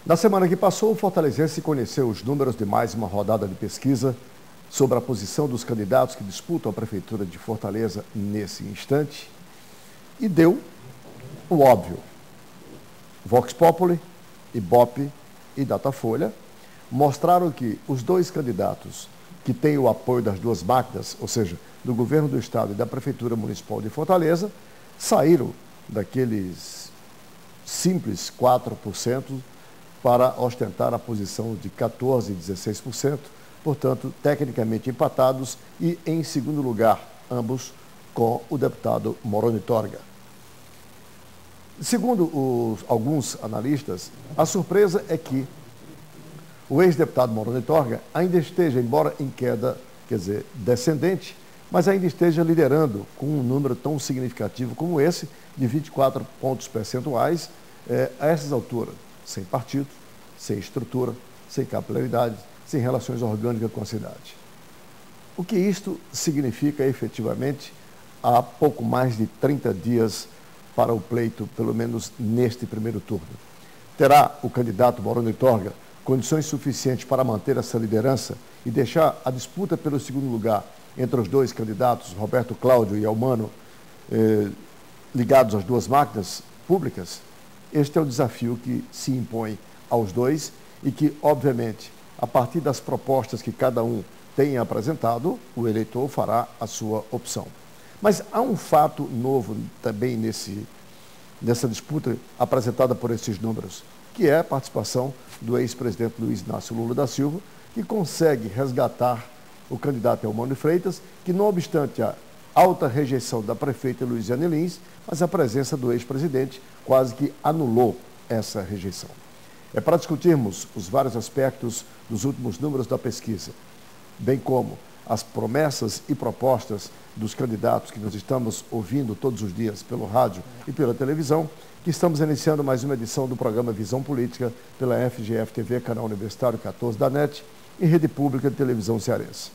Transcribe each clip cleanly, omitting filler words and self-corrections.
Na semana que passou, o fortalezense conheceu os números de mais uma rodada de pesquisa sobre a posição dos candidatos que disputam a Prefeitura de Fortaleza nesse instante e deu o óbvio. Vox Populi, Ibope e Datafolha mostraram que os dois candidatos que têm o apoio das duas máquinas, ou seja, do Governo do Estado e da Prefeitura Municipal de Fortaleza, saíram daqueles simples 4%, para ostentar a posição de 14% e 16%, portanto, tecnicamente empatados e em segundo lugar, ambos com o deputado Moroni Torga. Segundo alguns analistas, a surpresa é que o ex-deputado Moroni Torga ainda esteja, embora em queda, quer dizer, descendente, mas ainda esteja liderando com um número tão significativo como esse, de 24 pontos percentuais, a essas alturas, sem partido, sem estrutura, sem capilaridade, sem relações orgânicas com a cidade. O que isto significa efetivamente há pouco mais de 30 dias para o pleito, pelo menos neste primeiro turno? Terá o candidato Moroni Torga condições suficientes para manter essa liderança e deixar a disputa pelo segundo lugar entre os dois candidatos, Roberto Cláudio e Elmano, ligados às duas máquinas públicas? Este é o desafio que se impõe aos dois e que, obviamente, a partir das propostas que cada um tenha apresentado, o eleitor fará a sua opção. Mas há um fato novo também nessa disputa apresentada por esses números, que é a participação do ex-presidente Luiz Inácio Lula da Silva, que consegue resgatar o candidato Elmano Freitas, que, não obstante a alta rejeição da prefeita Luiziane Lins, mas a presença do ex-presidente quase que anulou essa rejeição. É para discutirmos os vários aspectos dos últimos números da pesquisa, bem como as promessas e propostas dos candidatos que nós estamos ouvindo todos os dias pelo rádio e pela televisão, que estamos iniciando mais uma edição do programa Visão Política pela FGF TV, canal Universitário 14 da NET e Rede Pública de Televisão Cearense.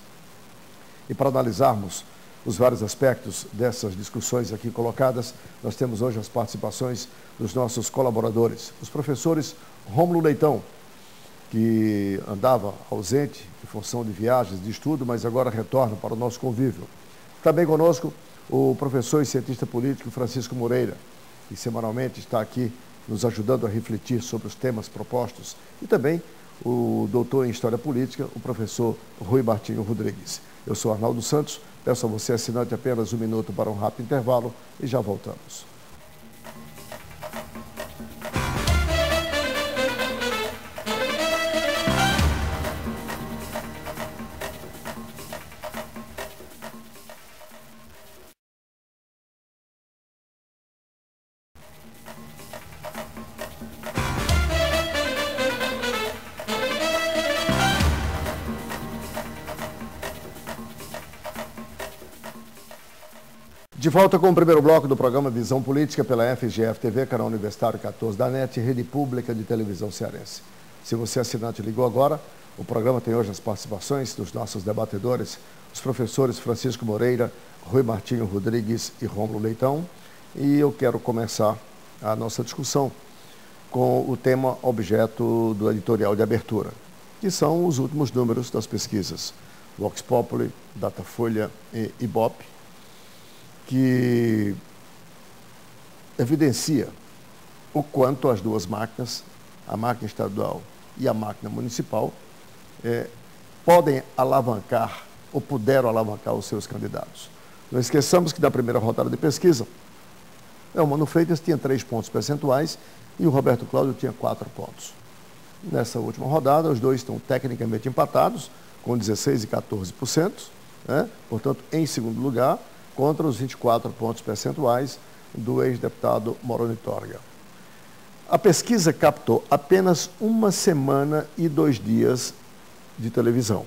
E para analisarmos os vários aspectos dessas discussões aqui colocadas, nós temos hoje as participações dos nossos colaboradores, os professores Rômulo Leitão, que andava ausente em função de viagens, de estudo, mas agora retorna para o nosso convívio. Também conosco o professor e cientista político Francisco Moreira, que semanalmente está aqui nos ajudando a refletir sobre os temas propostos, e também o doutor em História Política, o professor Rui Martinho Rodrigues. Eu sou Arnaldo Santos, peço a você assinante apenas um minuto para um rápido intervalo e já voltamos. De volta com o primeiro bloco do programa Visão Política pela FGF TV, canal Universitário 14 da NET, Rede Pública de Televisão Cearense. Se você assinante ligou agora, o programa tem hoje as participações dos nossos debatedores, os professores Francisco Moreira, Rui Martinho Rodrigues e Rômulo Leitão. E eu quero começar a nossa discussão com o tema objeto do editorial de abertura, que são os últimos números das pesquisas Vox Populi, Datafolha e Ibope, que evidencia o quanto as duas máquinas, a máquina estadual e a máquina municipal, podem alavancar ou puderam alavancar os seus candidatos. Não esqueçamos que na primeira rodada de pesquisa, Elmano Freitas tinha 3 pontos percentuais e o Roberto Cláudio tinha 4 pontos. Nessa última rodada, os dois estão tecnicamente empatados, com 16% e 14%, portanto, em segundo lugar, contra os 24 pontos percentuais do ex-deputado Moroni Torga. A pesquisa captou apenas 1 semana e 2 dias de televisão.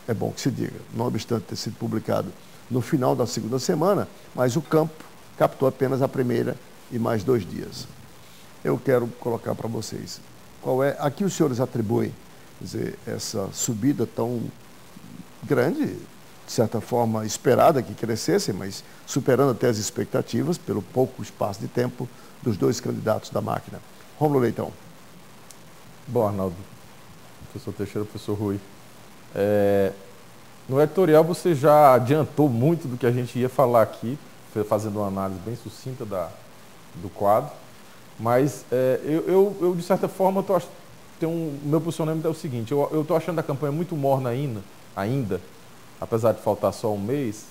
É bom que se diga, não obstante ter sido publicado no final da segunda semana, mas o campo captou apenas a primeira e mais 2 dias. Eu quero colocar para vocês, a que os senhores atribuem, quer dizer, essa subida tão grande, de certa forma esperada que crescesse, mas superando até as expectativas, pelo pouco espaço de tempo dos 2 candidatos da máquina. Rômulo Leitão. Bom, Arnaldo, professor Teixeira, professor Rui, no editorial você já adiantou muito do que a gente ia falar aqui, fazendo uma análise bem sucinta do quadro, mas eu de certa forma, meu posicionamento é o seguinte, eu estou achando a campanha muito morna ainda, apesar de faltar só um mês,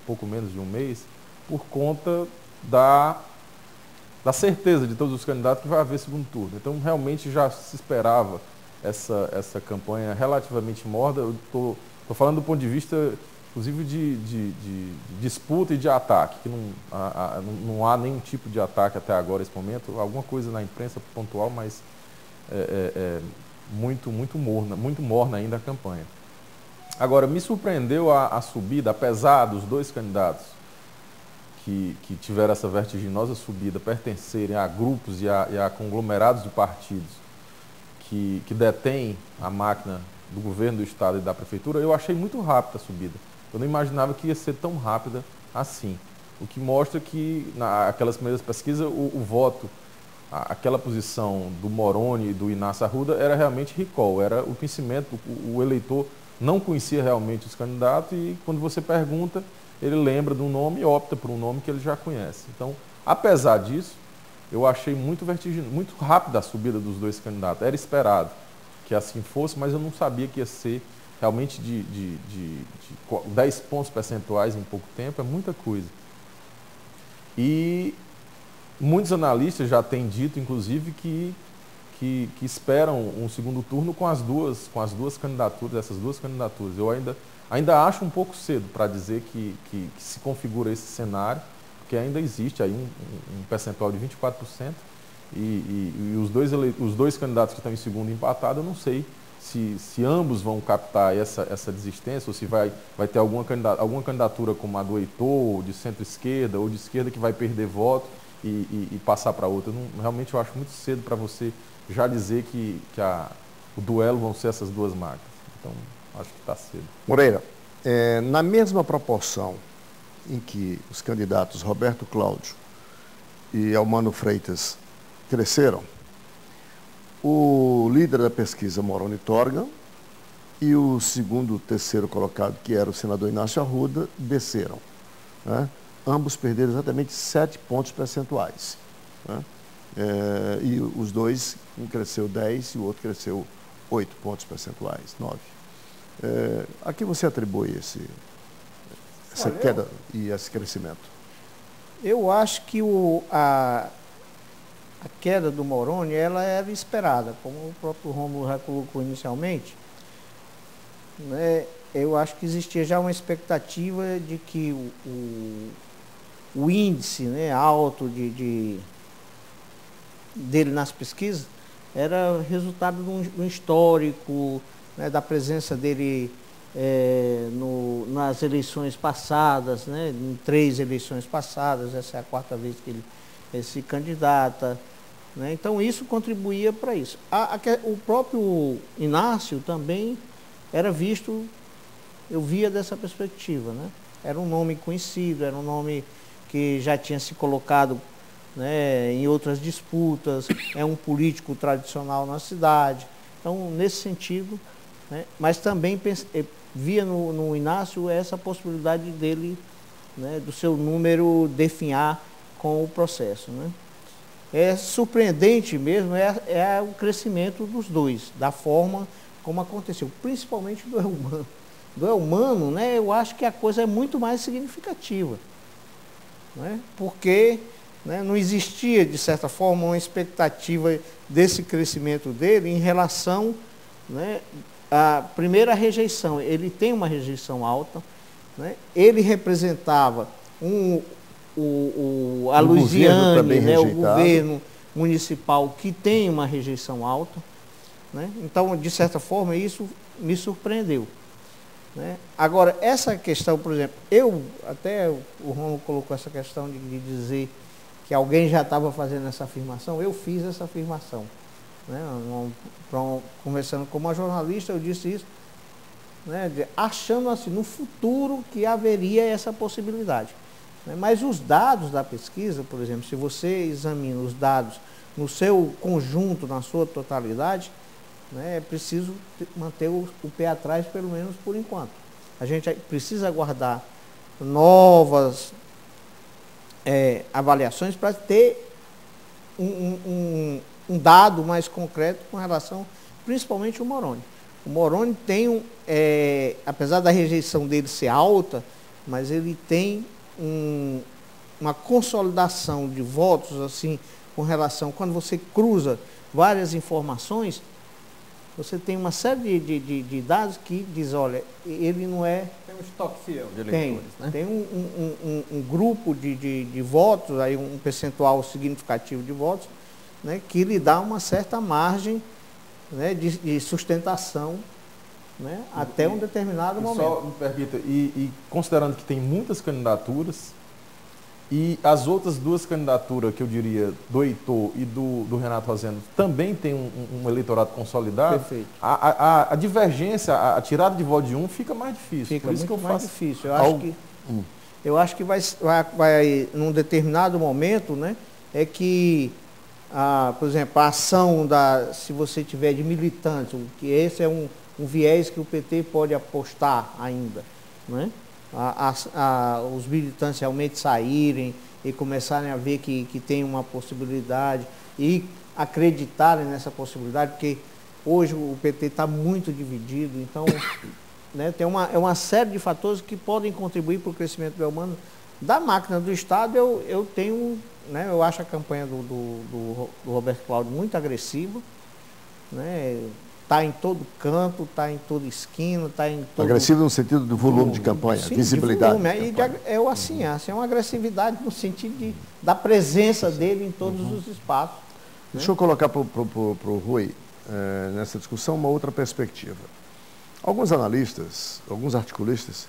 pouco menos de um mês, por conta da certeza de todos os candidatos que vai haver segundo turno. Então, realmente já se esperava essa campanha relativamente morna. Eu estou falando do ponto de vista, inclusive, de disputa e de ataque, que não há nenhum tipo de ataque até agora, nesse momento. Alguma coisa na imprensa pontual, mas muito morna ainda a campanha. Agora, me surpreendeu a subida, apesar dos 2 candidatos que tiveram essa vertiginosa subida pertencerem a grupos e a conglomerados de partidos que detêm a máquina do governo, do Estado e da Prefeitura. Eu achei muito rápida a subida. Eu não imaginava que ia ser tão rápida assim. O que mostra que, naquelas primeiras pesquisas, o voto, aquela posição do Moroni e do Inácio Arruda era realmente recall, era o conhecimento, o eleitor não conhecia realmente os candidatos e quando você pergunta, ele lembra de um nome e opta por um nome que ele já conhece. Então, apesar disso, eu achei muito rápida a subida dos 2 candidatos. Era esperado que assim fosse, mas eu não sabia que ia ser realmente de 10 pontos percentuais em pouco tempo, é muita coisa. E muitos analistas já têm dito, inclusive, que esperam um segundo turno com as duas candidaturas, essas 2 candidaturas. Eu ainda acho um pouco cedo para dizer que se configura esse cenário, porque ainda existe aí um percentual de 24% e os dois candidatos que estão em segundo empatados, eu não sei se ambos vão captar essa desistência ou se vai ter alguma candidatura como a do Heitor, de centro-esquerda ou de esquerda que vai perder voto e passar para outra. Realmente eu acho muito cedo para você já dizer que o duelo vão ser essas 2 máquinas. Então, acho que está cedo. Moreira, na mesma proporção em que os candidatos Roberto Cláudio e Elmano Freitas cresceram, o líder da pesquisa, Moroni Torga, e o terceiro colocado, que era o senador Inácio Arruda, desceram. Né? Ambos perderam exatamente 7 pontos percentuais. Né? E os 2, um cresceu 10 e o outro cresceu 8 pontos percentuais, 9. A que você atribui essa queda e esse crescimento? Eu acho que a queda do Moroni, ela era esperada, como o próprio Rômulo já colocou inicialmente. Né? Eu acho que existia já uma expectativa de que o índice, né, alto dele nas pesquisas era resultado de um histórico, né, da presença dele nas eleições passadas, né, em 3 eleições passadas, essa é a 4ª vez que ele se candidata. Né, então isso contribuía para isso. O próprio Inácio também era visto, eu via dessa perspectiva. Né, era um nome conhecido, era um nome que já tinha se colocado, né, em outras disputas, é um político tradicional na cidade. Então, nesse sentido, né, mas também via no Inácio essa possibilidade dele, né, do seu número definhar com o processo. Né. É surpreendente mesmo, o crescimento dos 2, da forma como aconteceu, principalmente do Elmano. Do Elmano, né, eu acho que a coisa é muito mais significativa. Né, porque, né, não existia, de certa forma, uma expectativa desse crescimento dele em relação, né, à primeira rejeição. Ele tem uma rejeição alta, né, ele representava a Luiziane, né, o governo municipal que tem uma rejeição alta. Né, então, de certa forma, isso me surpreendeu. Né? Agora, essa questão, por exemplo, até o Romulo colocou essa questão de dizer que alguém já estava fazendo essa afirmação, eu fiz essa afirmação. Né? Conversando com uma jornalista, eu disse isso, né? Achando assim, no futuro que haveria essa possibilidade. Né? Mas os dados da pesquisa, por exemplo, se você examina os dados no seu conjunto, na sua totalidade, né, é preciso manter o pé atrás, pelo menos por enquanto. A gente precisa aguardar novas avaliações para ter um dado mais concreto com relação, principalmente, ao Moroni. O Moroni tem, apesar da rejeição dele ser alta, mas ele tem uma consolidação de votos, assim, com relação, quando você cruza várias informações, você tem uma série de dados que diz, olha, ele não é... Tem um estoque fiel de eleitores, né? Tem um grupo de votos, aí um percentual significativo de votos, né, que lhe dá uma certa margem, né, de sustentação, né, até um determinado momento. Só me permita, e considerando que tem muitas candidaturas, e as outras duas candidaturas, que eu diria, do Heitor e do Renato Rosendo, também tem um eleitorado consolidado. Perfeito. A divergência, a tirada de voto de um fica mais difícil. Fica por isso muito que eu mais faço difícil. Eu acho que vai num determinado momento, né, é que, por exemplo, a ação se você tiver de militantes, que esse é um viés que o PT pode apostar ainda, né? Os militantes realmente saírem e começarem a ver que tem uma possibilidade e acreditarem nessa possibilidade, porque hoje o PT está muito dividido, então, né, tem uma série de fatores que podem contribuir para o crescimento do Elmano. Da máquina do Estado, eu tenho, né, eu acho a campanha do Roberto Cláudio muito agressiva, né? Está em todo canto, está em toda esquina, está em todo... Agressivo no sentido do volume de campanha, sim, visibilidade. De volume. É uma agressividade no sentido da presença dele em todos os espaços. Deixa eu colocar para o Rui, nessa discussão, uma outra perspectiva. Alguns analistas, alguns articulistas,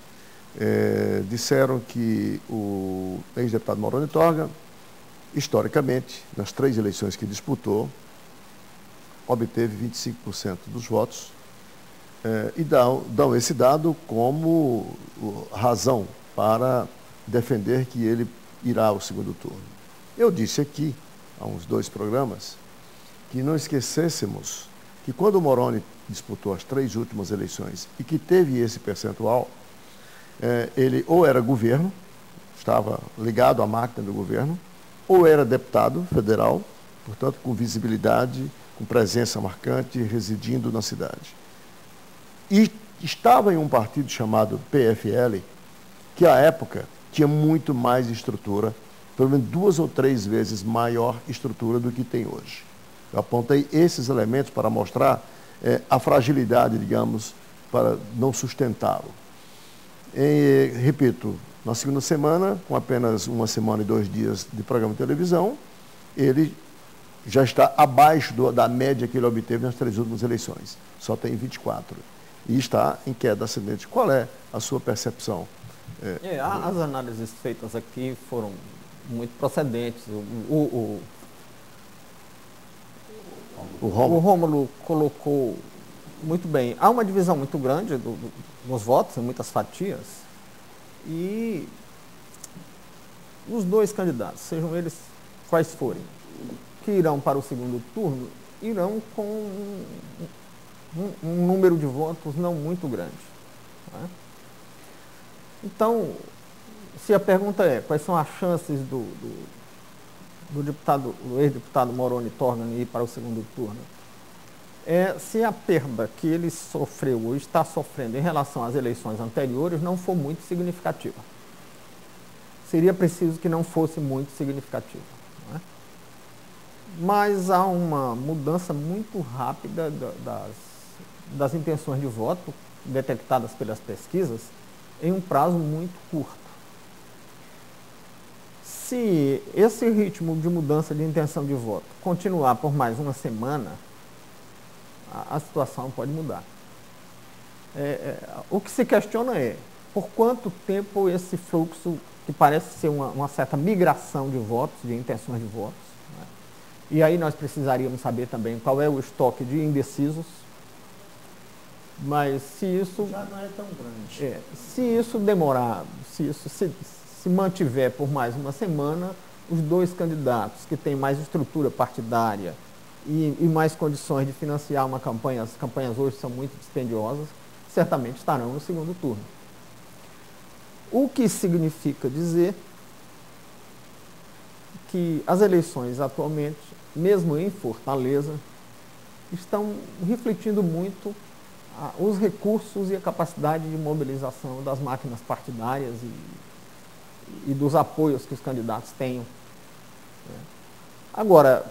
disseram que o ex-deputado Moroni Torga, historicamente, nas 3 eleições que disputou, obteve 25% dos votos, e dão esse dado como razão para defender que ele irá ao segundo turno. Eu disse aqui, há uns 2 programas, que não esquecêssemos que quando o Moroni disputou as 3 últimas eleições e que teve esse percentual, ele ou era governo, estava ligado à máquina do governo, ou era deputado federal, portanto com visibilidade, com presença marcante, residindo na cidade. E estava em um partido chamado PFL, que à época tinha muito mais estrutura, pelo menos 2 ou 3 vezes maior estrutura do que tem hoje. Eu apontei esses elementos para mostrar a fragilidade, digamos, para não sustentá-lo. Repito, na segunda semana, com apenas 1 semana e 2 dias de programa de televisão, ele já está abaixo da média que ele obteve nas 3 últimas eleições. Só tem 24. E está em queda ascendente. Qual é a sua percepção? As análises feitas aqui foram muito procedentes. O Rômulo colocou muito bem. Há uma divisão muito grande dos votos, em muitas fatias, e os 2 candidatos, sejam eles quais forem, que irão para o segundo turno, irão com um número de votos não muito grande. Né? Então, se a pergunta é quais são as chances do ex-deputado Moroni Torga ir para o segundo turno, se a perda que ele sofreu ou está sofrendo em relação às eleições anteriores não for muito significativa. Seria preciso que não fosse muito significativa. Né? Mas há uma mudança muito rápida das intenções de voto detectadas pelas pesquisas em um prazo muito curto. Se esse ritmo de mudança de intenção de voto continuar por mais 1 semana, a situação pode mudar. O que se questiona é por quanto tempo esse fluxo, que parece ser uma certa migração de votos, de intenções de votos, né? E aí nós precisaríamos saber também qual é o estoque de indecisos, mas se isso... Já não é tão grande. Se isso demorar, se isso se mantiver por mais uma semana, os dois candidatos que têm mais estrutura partidária e mais condições de financiar uma campanha, as campanhas hoje são muito dispendiosas, certamente estarão no segundo turno. O que significa dizer que as eleições atualmente, mesmo em Fortaleza, estão refletindo muito os recursos e a capacidade de mobilização das máquinas partidárias e dos apoios que os candidatos tenham. Agora,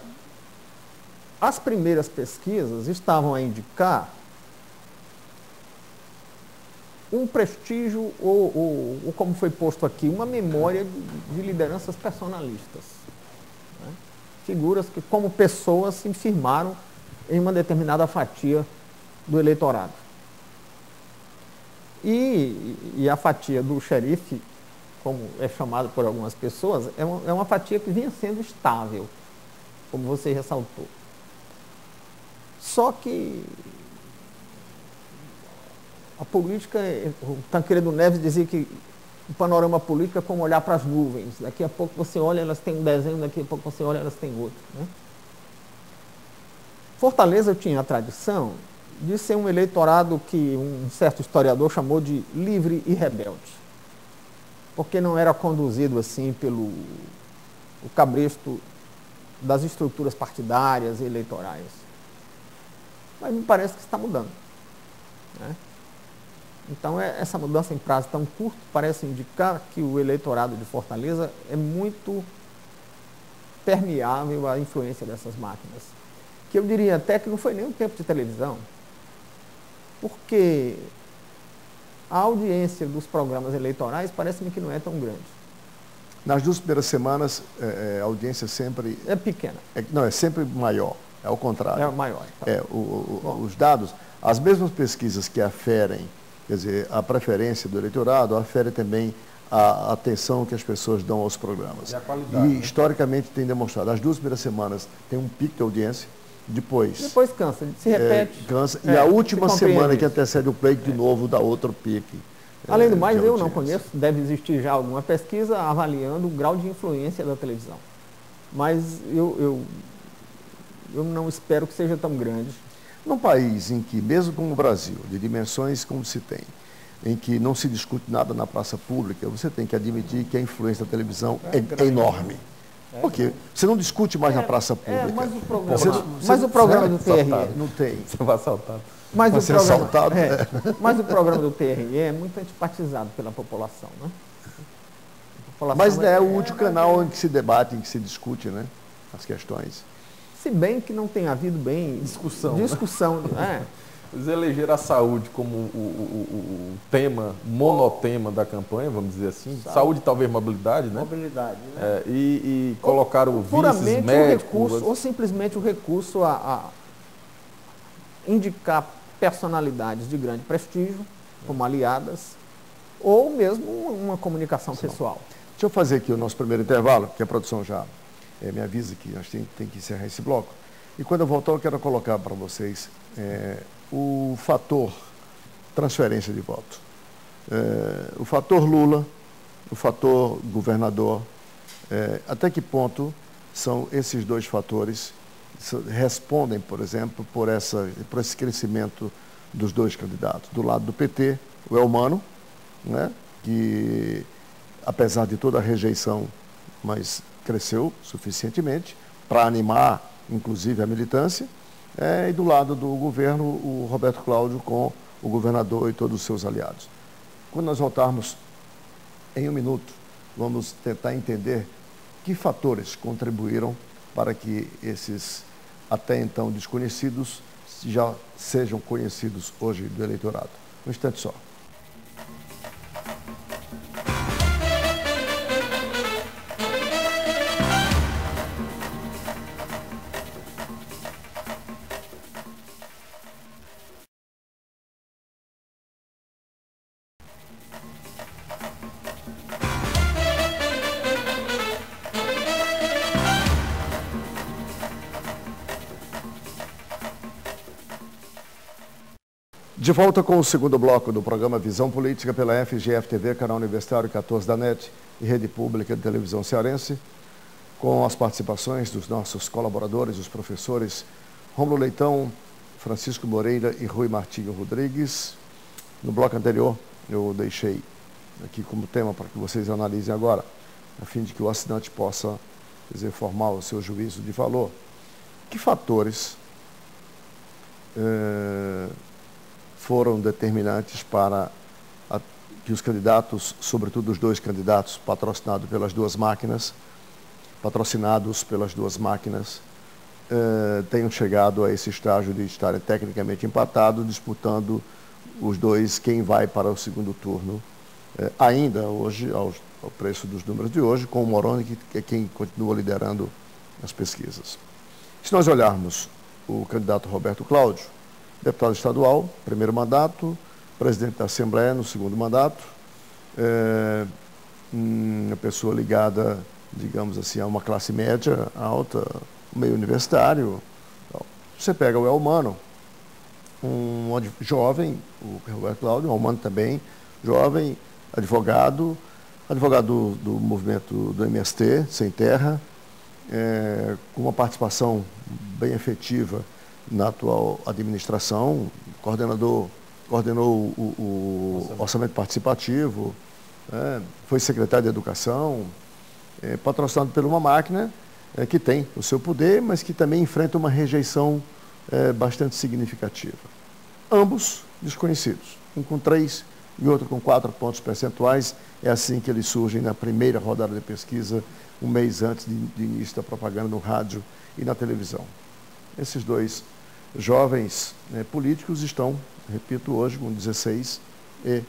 as primeiras pesquisas estavam a indicar um prestígio, ou como foi posto aqui, uma memória de lideranças personalistas. Né? Figuras que, como pessoas, se firmaram em uma determinada fatia do eleitorado. E a fatia do xerife, como é chamado por algumas pessoas, é uma fatia que vinha sendo estável, como você ressaltou. Só que a política, o Tancredo Neves dizia que o panorama político é como olhar para as nuvens. Daqui a pouco você olha, elas têm um desenho, daqui a pouco você olha, elas têm outro. Né? Fortaleza tinha a tradição de ser um eleitorado que um certo historiador chamou de livre e rebelde, porque não era conduzido assim pelo o cabresto das estruturas partidárias e eleitorais. Mas me parece que está mudando. Né? Então, essa mudança em prazo tão curto parece indicar que o eleitorado de Fortaleza é muito permeável à influência dessas máquinas. Que eu diria até que não foi nem um tempo de televisão, porque a audiência dos programas eleitorais parece-me que não é tão grande. Nas 2 primeiras semanas, a audiência sempre... É pequena. Não, é sempre maior, é ao contrário. É maior. Então. Os dados, as mesmas pesquisas que aferem, quer dizer, a preferência do eleitorado, aferem também a atenção que as pessoas dão aos programas. E a qualidade. E, historicamente, tem demonstrado, as 2 primeiras semanas tem um pico de audiência, depois cansa, se repete. Cansa, e a última semana que antecede o pleito, de novo, dá outro pique. Além do mais, eu não conheço, deve existir já alguma pesquisa avaliando o grau de influência da televisão. Mas eu não espero que seja tão grande. Num país em que, mesmo como o Brasil, de dimensões como se tem, em que não se discute nada na praça pública, você tem que admitir que a influência da televisão é enorme. Porque você não discute mais na praça pública. Mas o programa do TRE... Não tem. Você vai assaltado. Mas Você é assaltado. Mas o programa do TRE é muito antipatizado pela população, né? Mas é o último canal em que se debate, em que se discute, né, as questões. Se bem que não tem havido discussão. Né? Eles elegeram a saúde como o tema, monotema da campanha, vamos dizer assim. Saúde talvez mobilidade, né? Mobilidade, né? E colocaram vices médicos. Ou simplesmente o recurso a indicar personalidades de grande prestígio, como aliadas, ou mesmo uma comunicação pessoal. Deixa eu fazer aqui o nosso primeiro intervalo, que a produção já me avisa que nós tem que encerrar esse bloco. E quando eu voltar, eu quero colocar para vocês o fator transferência de voto. O fator Lula, o fator governador, até que ponto são esses 2 fatores respondem, por exemplo, por esse crescimento dos 2 candidatos. Do lado do PT, o Elmano, né, que, apesar de toda a rejeição, mas cresceu suficientemente para animar, inclusive, a militância. E do lado do governo, o Roberto Cláudio com o governador e todos os seus aliados. Quando nós voltarmos em 1 minuto, vamos tentar entender que fatores contribuíram para que esses até então desconhecidos já sejam conhecidos hoje do eleitorado. Um instante só. De volta com o segundo bloco do programa Visão Política pela FGF-TV, canal Universitário 14 da NET e Rede Pública de Televisão Cearense, com as participações dos nossos colaboradores, os professores Rômulo Leitão, Francisco Moreira e Rui Martinho Rodrigues. No bloco anterior, eu deixei aqui como tema para que vocês analisem agora, a fim de que o assinante possa, quer dizer, formar o seu juízo de valor. Que fatores foram determinantes para que os candidatos, sobretudo os dois candidatos patrocinados pelas duas máquinas, tenham chegado a esse estágio de estarem tecnicamente empatados, disputando os dois quem vai para o segundo turno, ainda hoje, ao preço dos números de hoje, com o Moroni, que é quem continua liderando as pesquisas. Se nós olharmos o candidato Roberto Cláudio, deputado estadual, primeiro mandato, presidente da Assembleia no segundo mandato, uma pessoa ligada, digamos assim, a uma classe média alta, meio universitário. Você pega o Elmano, um jovem, o Roberto Cláudio, o Elmano também, jovem, advogado do movimento do MST, Sem Terra, com uma participação bem efetiva na atual administração, coordenou o orçamento participativo, foi secretário de Educação, patrocinado por uma máquina que tem o seu poder, mas que também enfrenta uma rejeição bastante significativa. Ambos desconhecidos, um com 3 e outro com 4 pontos percentuais. É assim que eles surgem na primeira rodada de pesquisa, um mês antes de início da propaganda no rádio e na televisão. Esses dois jovens políticos estão, repito, hoje com 16 e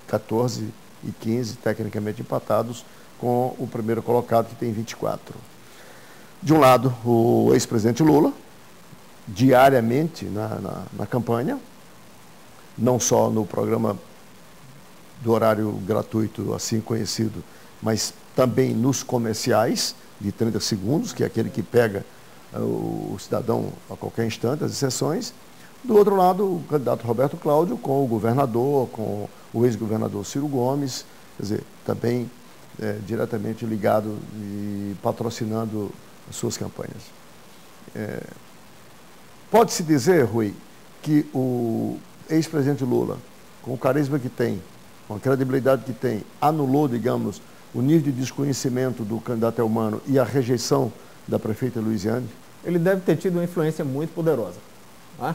14 e 15, tecnicamente empatados, com o primeiro colocado, que tem 24. De um lado, o ex-presidente Lula, diariamente na campanha, não só no programa do horário gratuito, assim conhecido, mas também nos comerciais, de 30 segundos, que é aquele que pega o cidadão a qualquer instante, as exceções. Do outro lado, o candidato Roberto Cláudio, com o governador, com o ex-governador Ciro Gomes, quer dizer, também diretamente ligado e patrocinando as suas campanhas. Pode-se dizer, Rui, que o ex-presidente Lula, com o carisma que tem, com a credibilidade que tem, anulou, digamos, o nível de desconhecimento do candidato Elmano e a rejeição da prefeita Luiziane? Ele deve ter tido uma influência muito poderosa. Né?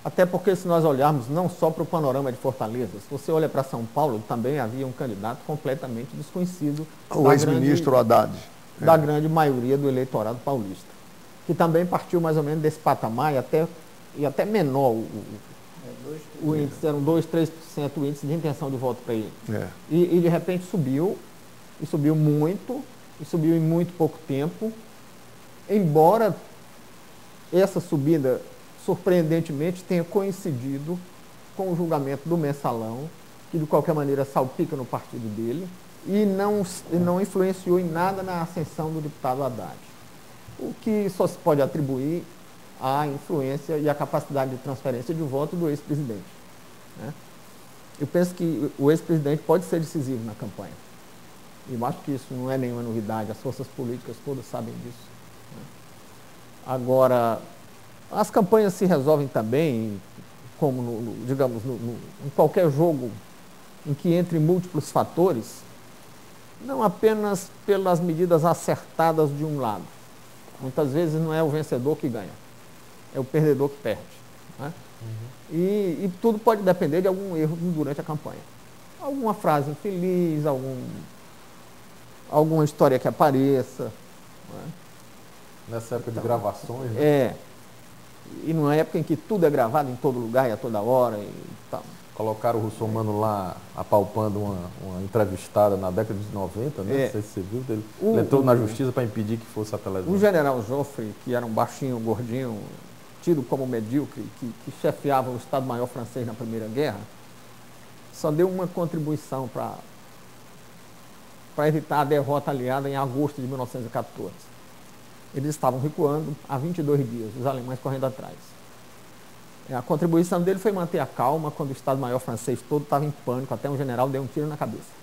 Até porque, se nós olharmos não só para o panorama de Fortaleza, se você olha para São Paulo, também havia um candidato completamente desconhecido. O ex-ministro Haddad. Da grande maioria do eleitorado paulista, que também partiu mais ou menos desse patamar e até menor. O índice eram 2, 3% o índice de intenção de voto para ele. E de repente subiu, e subiu muito, e subiu em muito pouco tempo, embora essa subida, surpreendentemente, tenha coincidido com o julgamento do Mensalão, que de qualquer maneira salpica no partido dele, e não influenciou em nada na ascensão do deputado Haddad. O que só se pode atribuir à influência e à capacidade de transferência de voto do ex-presidente. Né? Eu penso que o ex-presidente pode ser decisivo na campanha. E eu acho que isso não é nenhuma novidade, as forças políticas todas sabem disso. Né? Agora, as campanhas se resolvem também, como, digamos, em qualquer jogo em que entre múltiplos fatores, não apenas pelas medidas acertadas de um lado. Muitas vezes não é o vencedor que ganha, é o perdedor que perde. Né? E tudo pode depender de algum erro durante a campanha. Alguma frase infeliz, alguma história que apareça. Né? Nessa época de gravações, né? E numa época em que tudo é gravado em todo lugar e a toda hora e tal. Colocaram o Russomano lá apalpando uma entrevistada na década de 90, né? Não sei se você viu dele. Ele entrou na justiça para impedir que fosse a televisão. O general Joffre, que era um baixinho, gordinho, tido como medíocre, que chefiava o Estado-Maior francês na Primeira Guerra, só deu uma contribuição para evitar a derrota aliada em agosto de 1914. Eles estavam recuando há 22 dias, os alemães correndo atrás. A contribuição dele foi manter a calma quando o Estado-Maior francês todo estava em pânico, até um general deu um tiro na cabeça.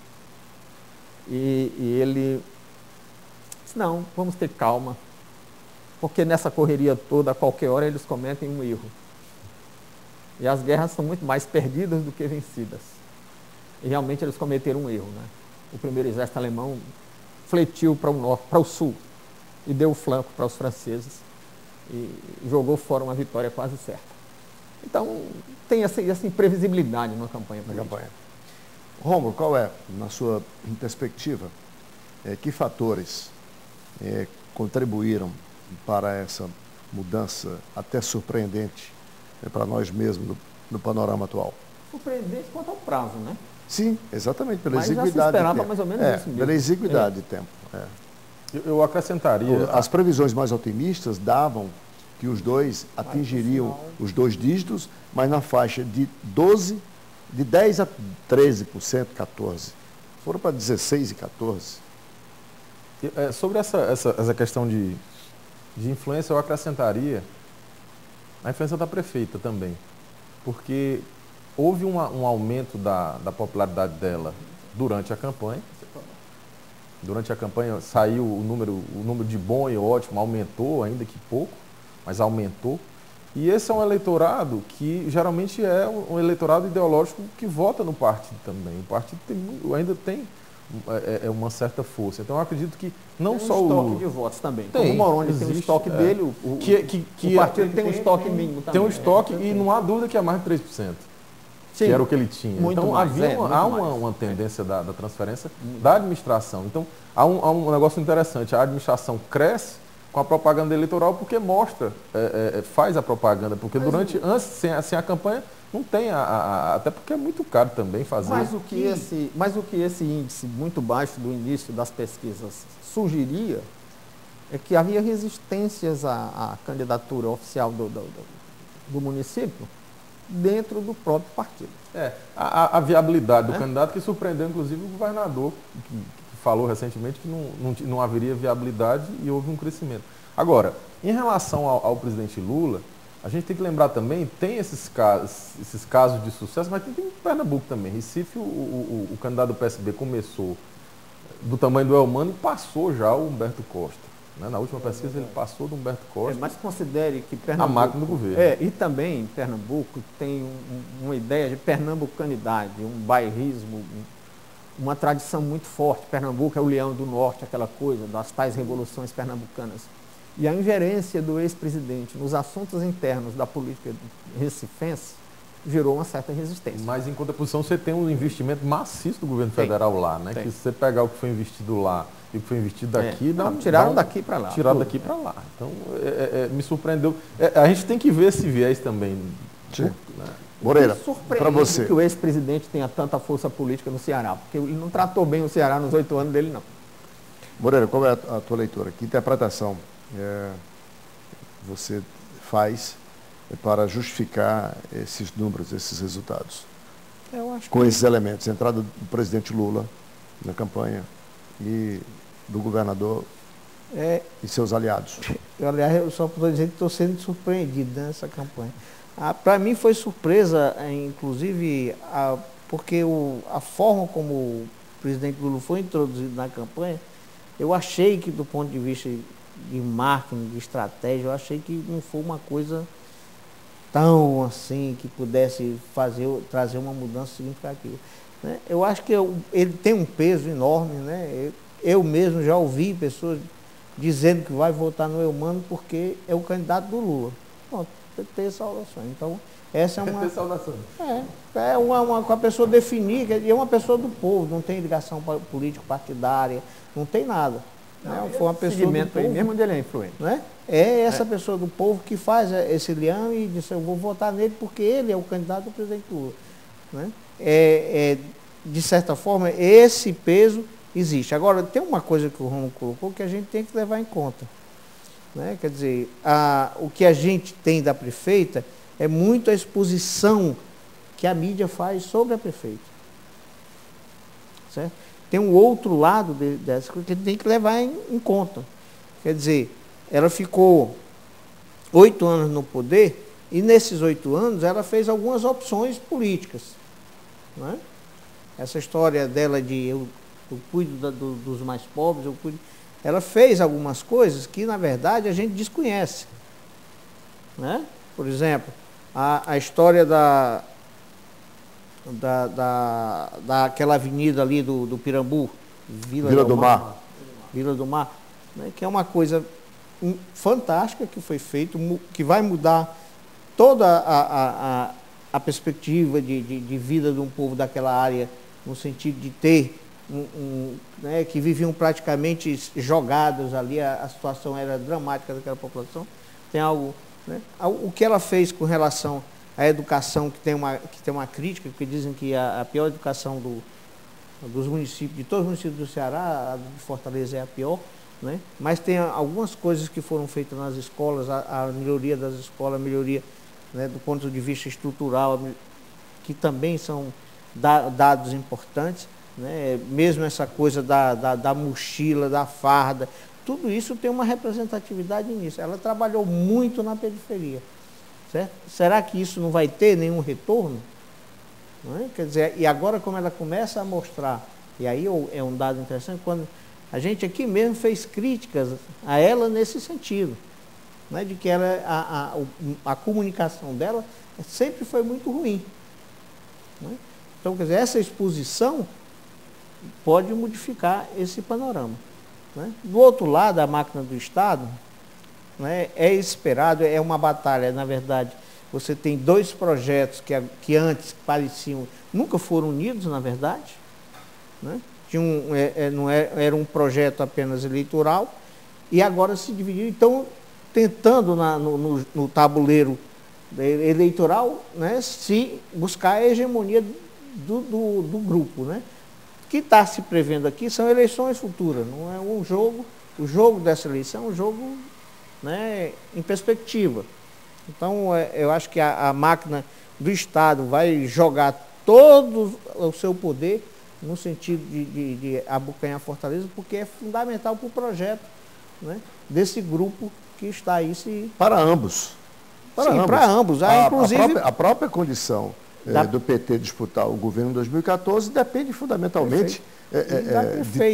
E ele disse, não, vamos ter calma, porque nessa correria toda, a qualquer hora, eles cometem um erro. E as guerras são muito mais perdidas do que vencidas. E realmente eles cometeram um erro, né? O primeiro exército alemão fletiu para o norte, para o sul, e deu o flanco para os franceses, e jogou fora uma vitória quase certa. Então, tem essa imprevisibilidade na campanha política. Rômulo, qual é, na sua perspectiva, que fatores contribuíram para essa mudança até surpreendente para nós mesmos no panorama atual? Surpreendente quanto ao prazo, né? Sim, exatamente, pela Mas exiguidade já se esperava de tempo. mais ou menos isso mesmo. Pela exiguidade de tempo. Eu acrescentaria... As previsões mais otimistas davam que os dois atingiriam os 2 dígitos, mas na faixa de 10 a 13%, 14%. Foram para 16 e 14%. Sobre essa questão de influência, eu acrescentaria a influência da prefeita também, porque houve um aumento da popularidade dela durante a campanha. Durante a campanha saiu o número de bom e ótimo, aumentou, ainda que pouco, mas aumentou. E esse é um eleitorado que geralmente é um eleitorado ideológico que vota no partido também. O partido ainda tem uma certa força. Então eu acredito que não tem só um o estoque Lula... de votos também. Tem, como o Moroni existe, tem um estoque dele, o partido tem um estoque mínimo também. Tem um estoque e não há dúvida que é mais de 3%. Sim, que era o que ele tinha. Muito então mais, há uma tendência da transferência da administração. Então há um negócio interessante, a administração cresce com a propaganda eleitoral porque mostra, faz a propaganda, porque antes, sem a campanha, não tem, até porque é muito caro também fazer. Mas o que esse índice muito baixo do início das pesquisas sugeria é que havia resistências à candidatura oficial do município dentro do próprio partido. A viabilidade do candidato que surpreendeu, inclusive, o governador, que falou recentemente que não haveria viabilidade e houve um crescimento. Agora, em relação ao presidente Lula, a gente tem que lembrar também, tem esses casos de sucesso, mas tem em Pernambuco também. Recife, o candidato do PSB começou do tamanho do Elmano e passou já o Humberto Costa. Né? Na última pesquisa ele passou do Humberto Costa. Mas considere que Pernambuco... A máquina do governo. E também Pernambuco tem uma ideia de pernambucanidade, um bairrismo, uma tradição muito forte. Pernambuco é o leão do norte, aquela coisa das tais revoluções pernambucanas. E a ingerência do ex-presidente nos assuntos internos da política recifense gerou uma certa resistência. Mas, em contraposição, você tem um investimento maciço do governo federal lá, né? Que se você pegar o que foi investido lá e o que foi investido daqui... Tiraram daqui para lá. Tiraram daqui para lá. Então, me surpreendeu. A gente tem que ver esse viés também. Sim. Moreira, para você. Que o ex-presidente tenha tanta força política no Ceará, porque ele não tratou bem o Ceará nos 8 anos dele, não. Moreira, qual é a tua leitura? Que interpretação você faz para justificar esses números, esses resultados? Eu acho com esses elementos, a entrada do presidente Lula na campanha e do governador e seus aliados. Aliás, eu só posso dizer que estou sendo surpreendido nessa campanha. Para mim foi surpresa, inclusive, porque a forma como o presidente Lula foi introduzido na campanha, eu achei que, do ponto de vista de marketing, de estratégia, eu achei que não foi uma coisa tão assim que pudesse trazer uma mudança significativa. Né? Eu acho que ele tem um peso enorme, né? Eu mesmo já ouvi pessoas dizendo que vai votar no Eumano porque é o candidato do Lula. Pronto, tem saudação. Então, essa é uma... Tem saudação. Com a pessoa definir, que é uma pessoa do povo, não tem ligação político-partidária, não tem nada. Né? Foi uma pessoa do povo, mesmo onde ele é influente. Né? É essa pessoa do povo que faz esse leão e diz, eu vou votar nele porque ele é o candidato do presidente Lula. Né? De certa forma, esse peso existe. Agora, tem uma coisa que o Romulo colocou que a gente tem que levar em conta. Né? Quer dizer, o que a gente tem da prefeita é muito a exposição que a mídia faz sobre a prefeita. Certo? Tem um outro lado dessa coisa que a gente tem que levar em conta. Quer dizer, ela ficou 8 anos no poder E nesses 8 anos ela fez algumas opções políticas. Né? Essa história dela de eu cuido dos mais pobres, ela fez algumas coisas que, na verdade, a gente desconhece. Né? Por exemplo, a história daquela avenida ali do Pirambu, Vila do Mar. Vila do Mar, né? Que é uma coisa fantástica que foi feito, que vai mudar toda a perspectiva de vida de um povo daquela área, no sentido de ter né, que viviam praticamente jogados ali, a situação era dramática daquela população. Tem algo, né? O que ela fez com relação à educação, que tem uma crítica, porque dizem que a pior educação dos municípios, de todos os municípios do Ceará, a de Fortaleza é a pior, né? Mas tem algumas coisas que foram feitas nas escolas, a melhoria das escolas, a melhoria, né, do ponto de vista estrutural, que também são dados importantes, né? Mesmo essa coisa da mochila, da farda, tudo isso tem uma representatividade nisso. Ela trabalhou muito na periferia, certo? Será que isso não vai ter nenhum retorno? Não é? Quer dizer, e agora como ela começa a mostrar, e aí é um dado interessante, quando a gente aqui mesmo fez críticas a ela nesse sentido, né, de que a comunicação dela sempre foi muito ruim. Né? Então, quer dizer, essa exposição pode modificar esse panorama. Né? Do outro lado, a máquina do Estado, né, é esperado, é uma batalha, na verdade. Você tem 2 projetos que antes pareciam, nunca foram unidos, na verdade. Né? Era um projeto apenas eleitoral, e agora se dividiu. Então, tentando no tabuleiro eleitoral, né, se buscar a hegemonia do grupo. Né? O que está se prevendo aqui são eleições futuras, não é um jogo. O jogo dessa eleição é um jogo, né, em perspectiva. Então, eu acho que a máquina do Estado vai jogar todo o seu poder no sentido de abocanhar Fortaleza, porque é fundamental para o projeto, né, desse grupo que está aí se... Para ambos. Para ambos. Inclusive, a própria condição do PT disputar o governo em 2014 depende fundamentalmente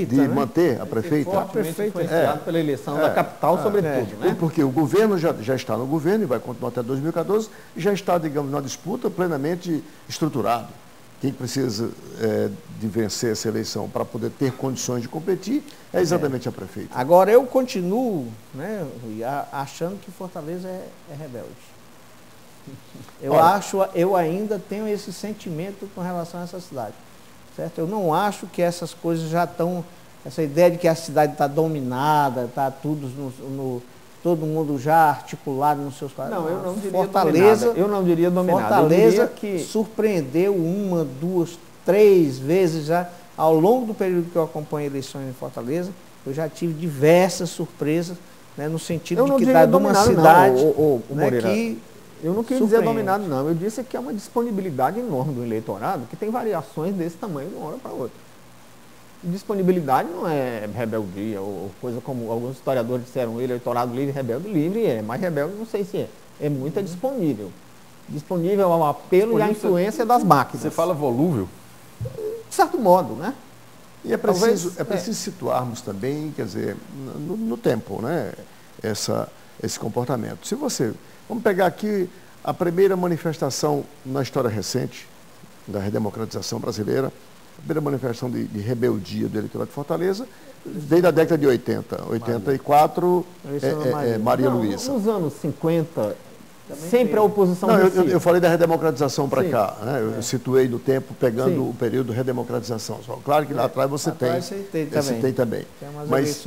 de né? manter a prefeita. Fortemente influenciado pela eleição da capital, sobretudo. Né? Porque o governo já está no governo e vai continuar até 2014, e já está, digamos, numa disputa plenamente estruturado. Quem precisa de vencer essa eleição para poder ter condições de competir é exatamente a prefeita. Agora, eu continuo, né, achando que Fortaleza é rebelde. Eu ainda tenho esse sentimento com relação a essa cidade. Certo? Eu não acho que essas coisas já estão... Essa ideia de que a cidade está dominada, está tudo todo mundo já articulado nos seus... Não, eu não diria Fortaleza, dominada. Eu não diria dominada. Fortaleza que surpreendeu 1, 2, 3 vezes já. Ao longo do período que eu acompanho eleições em Fortaleza, eu já tive diversas surpresas, né, no sentido de que está de uma cidade, né, que... Eu não quis dizer dominado, não. Eu disse que é uma disponibilidade enorme do eleitorado, que tem variações desse tamanho de uma hora para outra. Disponibilidade não é rebeldia, ou coisa como alguns historiadores disseram, eleitorado livre, rebelde, mas rebelde não sei se é. É muito disponível. Disponível ao apelo e à influência das máquinas. Você fala volúvel? De certo modo, né? E é preciso situarmos também, quer dizer, no tempo, né, esse comportamento. Vamos pegar aqui a primeira manifestação na história recente da redemocratização brasileira, a primeira manifestação de rebeldia do eleitorado de Fortaleza, desde a década de 84, Maria Luísa. Nos anos 50, sempre a oposição... Não, eu falei da redemocratização para cá, né? Eu situei no tempo, pegando o período de redemocratização. Claro que lá atrás você tem também. Mas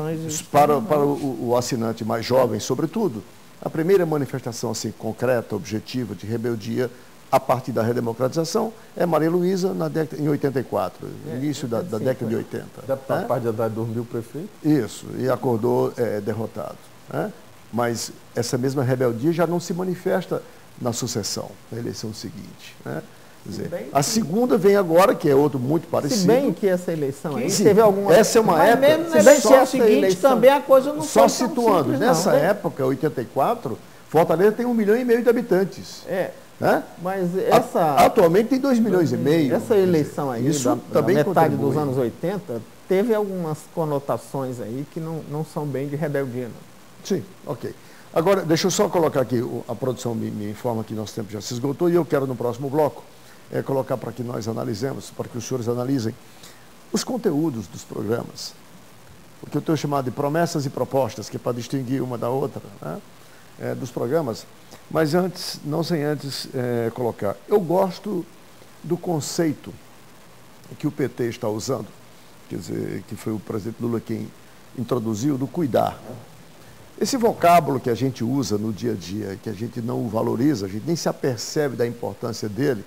para o assinante mais jovem, sobretudo, a primeira manifestação assim, concreta, objetiva, de rebeldia, a partir da redemocratização, é Maria Luísa em 84, início da década de 80. Deputado Paz de Haddad dormiu o prefeito? Isso, e acordou derrotado. Né? Mas essa mesma rebeldia já não se manifesta na sucessão, na eleição seguinte. Né? Quer dizer, a segunda vem agora, que é outro muito parecido. Se bem que essa eleição aí teve alguma... Essa é uma época... Mesmo na eleição seguinte também a coisa não só foi situando, simples, nessa época, 84, Fortaleza tem 1,5 milhão de habitantes. Né? Mas essa... Atualmente tem 2,5 milhões. Essa eleição aí, isso da também metade contribui. dos anos 80, teve algumas conotações aí que não são bem de rebeldia, não. Sim, ok. Agora, deixa eu só colocar aqui, a produção me informa que nosso tempo já se esgotou e eu quero no próximo bloco colocar para que nós analisemos, para que os senhores analisem os conteúdos dos programas. O que eu tenho chamado de promessas e propostas, que é para distinguir uma da outra, né? Dos programas. Mas antes, não sem antes colocar, eu gosto do conceito que o PT está usando, quer dizer, que foi o presidente Lula quem introduziu, do cuidar. Esse vocábulo que a gente usa no dia a dia, que a gente não o valoriza, a gente nem se apercebe da importância dele,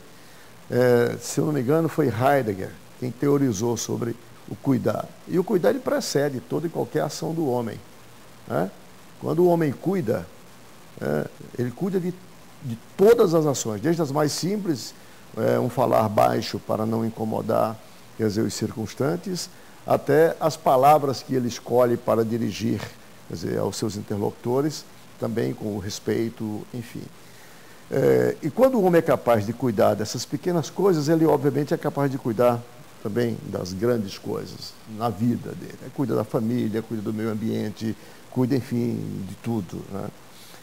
se eu não me engano, foi Heidegger quem teorizou sobre o cuidar. E o cuidar ele precede toda e qualquer ação do homem, né? Quando o homem cuida, ele cuida de todas as ações, desde as mais simples, um falar baixo para não incomodar, quer dizer, os circunstantes, até as palavras que ele escolhe para dirigir, quer dizer, aos seus interlocutores, também com o respeito, enfim. E quando o homem é capaz de cuidar dessas pequenas coisas, ele obviamente é capaz de cuidar também das grandes coisas na vida dele. Cuida da família, cuida do meio ambiente, cuida, enfim, de tudo, né?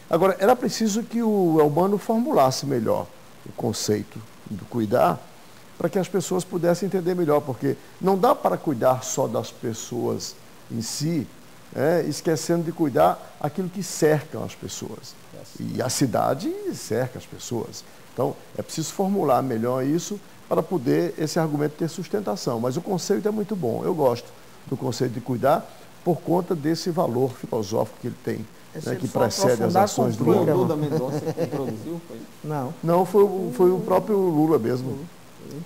Agora, era preciso que o Elmano formulasse melhor o conceito do cuidar, para que as pessoas pudessem entender melhor, porque não dá para cuidar só das pessoas em si, esquecendo de cuidar aquilo que cercam as pessoas. E a cidade cerca as pessoas. Então, é preciso formular melhor isso para poder esse argumento ter sustentação. Mas o conceito é muito bom. Eu gosto do conceito de cuidar por conta desse valor filosófico que ele tem, né, que precede as ações do Lula. homem. O Lula Mendonça que introduziu, foi? Não, foi o próprio Lula mesmo.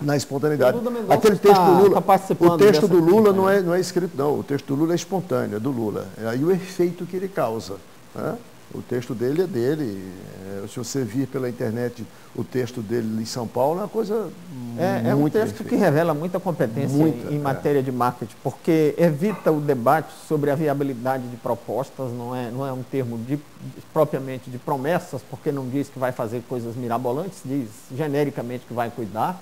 Na espontaneidade. Aquele texto do Lula, o texto do Lula não é escrito, não. O texto do Lula é espontâneo, é do Lula. Aí o efeito que ele causa, né? O texto dele é dele. Se você vir pela internet o texto dele em São Paulo, é uma coisa é um texto que revela muita competência em matéria de marketing, porque evita o debate sobre a viabilidade de propostas, não é um termo propriamente de promessas, porque não diz que vai fazer coisas mirabolantes, diz genericamente que vai cuidar,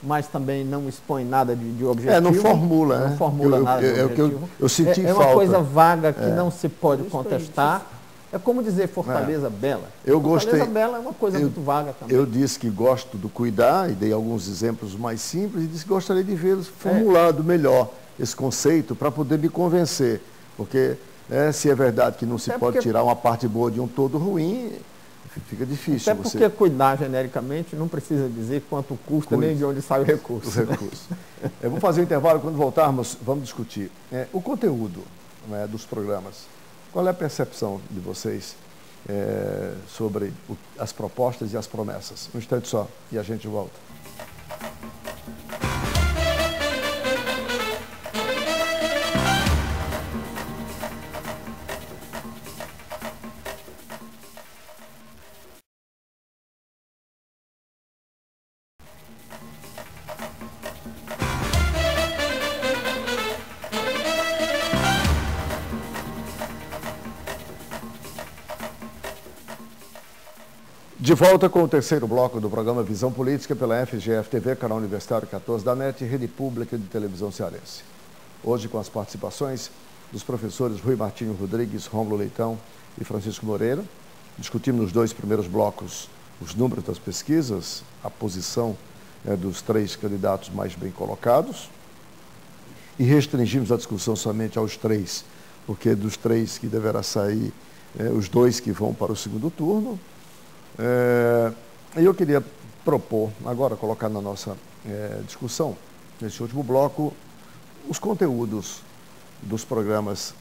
mas também não expõe nada de objetivo. Não formula, não formula nada de objetivo. Eu senti falta. É uma coisa vaga que não se pode contestar. É como dizer Fortaleza Bela. Fortaleza Bela é uma coisa muito vaga também. Eu disse que gosto do cuidar, e dei alguns exemplos mais simples, e disse que gostaria de vê-los formulado melhor esse conceito para poder me convencer. Porque se é verdade que não se pode tirar uma parte boa de um todo ruim, fica difícil. Até porque cuidar genericamente não precisa dizer quanto custa nem de onde sai o recurso. Vamos fazer um intervalo, quando voltarmos, vamos discutir o conteúdo, né, dos programas. Qual é a percepção de vocês sobre as propostas e as promessas? Um instante só e a gente volta. De volta com o terceiro bloco do programa Visão Política pela FGF-TV, canal Universitário 14 da NET e Rede Pública de Televisão Cearense. Hoje com as participações dos professores Rui Martinho Rodrigues, Rômulo Leitão e Francisco Moreira. Discutimos nos dois primeiros blocos os números das pesquisas, a posição dos três candidatos mais bem colocados e restringimos a discussão somente aos três, porque dos três que deverá sair, os dois que vão para o segundo turno. Eu queria propor, agora colocar na nossa discussão, nesse último bloco, os conteúdos dos programas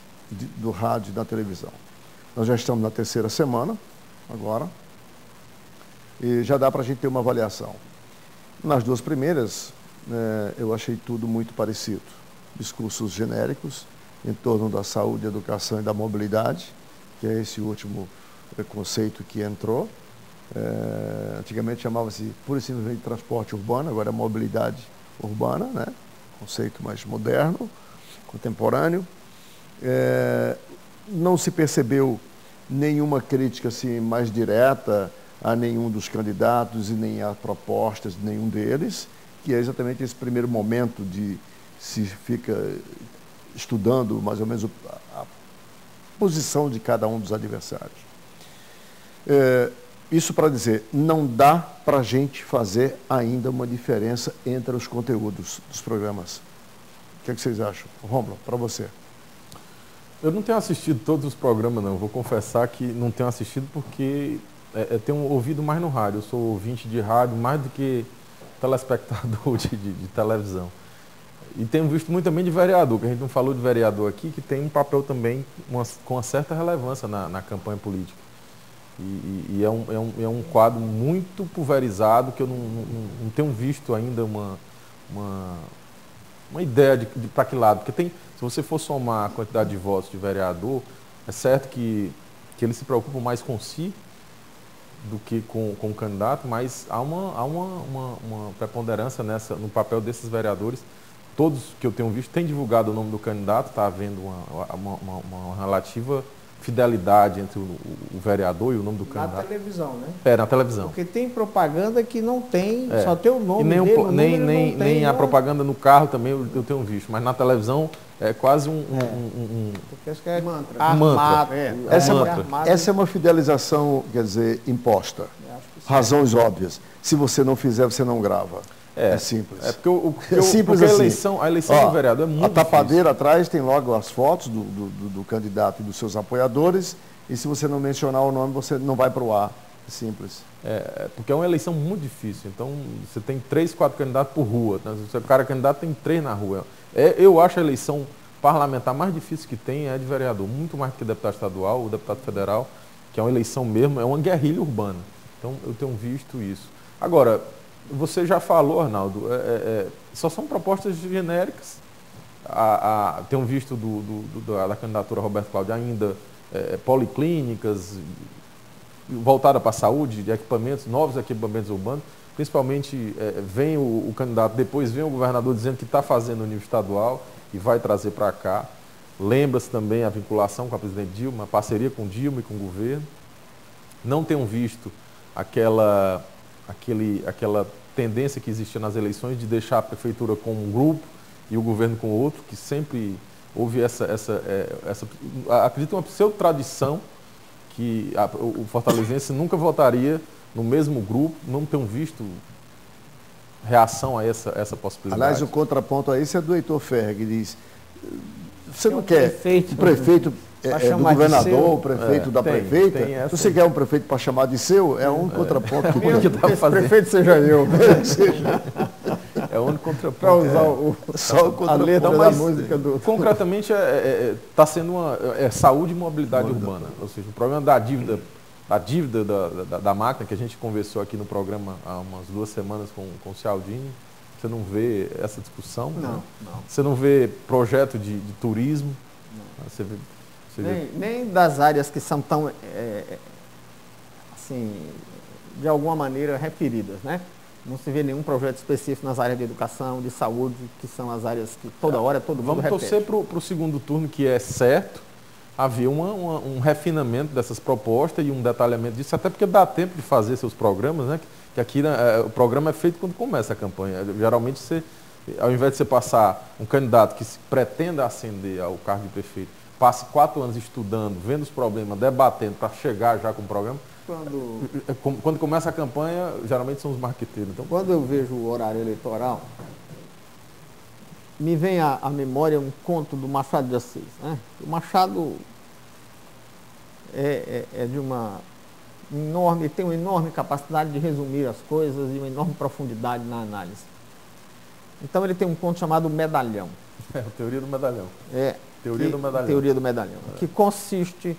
do rádio e da televisão. Nós já estamos na terceira semana, agora, e já dá para a gente ter uma avaliação. Nas duas primeiras, eu achei tudo muito parecido. Discursos genéricos em torno da saúde, educação e da mobilidade, que é esse último conceito que entrou. Antigamente chamava-se pura e simplesmente transporte urbano, agora é mobilidade urbana, né? Conceito mais moderno, contemporâneo. Não se percebeu nenhuma crítica assim, mais direta a nenhum dos candidatos e nem a propostas de nenhum deles, que é exatamente esse primeiro momento de se fica estudando mais ou menos a posição de cada um dos adversários. Isso para dizer, não dá para a gente fazer ainda uma diferença entre os conteúdos dos programas. O que é que vocês acham? Rômulo, para você. Eu não tenho assistido todos os programas, não. Vou confessar que não tenho assistido porque eu tenho ouvido mais no rádio. Eu sou ouvinte de rádio mais do que telespectador de televisão. E tenho visto muito também de vereador, que a gente não falou de vereador aqui, que tem um papel também com uma certa relevância na campanha política. E é um quadro muito pulverizado que eu não tenho visto ainda uma ideia de para que lado. Porque se você for somar a quantidade de votos de vereador, é certo que eles se preocupam mais com si do que com o candidato, mas há uma preponderância no papel desses vereadores. Todos que eu tenho visto têm divulgado o nome do candidato, está havendo uma relativa fidelidade entre o vereador e o nome do candidato. Na televisão, né? Na televisão. Porque tem propaganda que não tem, só tem o nome e dele, nem a propaganda no carro também eu tenho visto, mas na televisão é quase Porque acho que é mantra. Armado. Essa é uma fidelização, quer dizer, imposta. Razões óbvias. Se você não fizer, você não grava. É simples. Porque é simples porque assim. a eleição do vereador é muito A tapadeira difícil. atrás tem logo as fotos do candidato e dos seus apoiadores, e se você não mencionar o nome, você não vai para o ar. É simples. Porque é uma eleição muito difícil. Então, você tem 3, 4 candidatos por rua. Né? Se o cara é candidato, tem 3 na rua. Eu acho a eleição parlamentar mais difícil que tem é de vereador. Muito mais do que deputado estadual ou deputado federal, que é uma eleição mesmo, é uma guerrilha urbana. Então, eu tenho visto isso. Agora, você já falou, Arnaldo, só são propostas genéricas. Tenho visto da candidatura Roberto Cláudio ainda policlínicas, voltada para a saúde, de equipamentos, novos equipamentos urbanos. Principalmente vem o candidato, depois vem o governador dizendo que está fazendo no nível estadual e vai trazer para cá. Lembra-se também a vinculação com a presidente Dilma, a parceria com Dilma e com o governo. Não tenho visto aquela tendência que existia nas eleições de deixar a prefeitura com um grupo e o governo com outro, que sempre houve acredito, uma pseudo-tradição que o fortalezense nunca votaria no mesmo grupo. Não tenho visto reação a essa possibilidade. Aliás, o contraponto a isso é do Heitor Ferrer, que diz, você não quer prefeito, o prefeito do governador, o prefeito da prefeita? Você quer um prefeito para chamar de seu? É um contraponto que tem. Esse prefeito seja eu. É o único contraponto. Para usar a letra da música do... Concretamente, está sendo saúde e mobilidade urbana. Ou seja, o problema da dívida da máquina, que a gente conversou aqui no programa há umas 2 semanas com o Cialdini. Você não vê essa discussão? Não. Você não vê projeto de turismo? Não. Você vê... Nem das áreas que são tão, assim, de alguma maneira referidas, né? Não se vê nenhum projeto específico nas áreas de educação, de saúde, que são as áreas que toda hora todo mundo repete. Vamos torcer para o segundo turno, que é certo haver um refinamento dessas propostas e um detalhamento disso, até porque dá tempo de fazer seus programas, né? Que aqui o programa é feito quando começa a campanha. Geralmente, ao invés de você passar um candidato que pretenda ascender ao cargo de prefeito, passe 4 anos estudando, vendo os problemas, debatendo para chegar já com o programa. Quando começa a campanha, geralmente são os marqueteiros. Então, quando eu vejo o horário eleitoral, me vem à memória um conto do Machado de Assis. Né? O Machado é de uma enorme, tem uma enorme capacidade de resumir as coisas e uma enorme profundidade na análise. Então ele tem um conto chamado Medalhão. A teoria do medalhão. Teoria do medalhão. Que consiste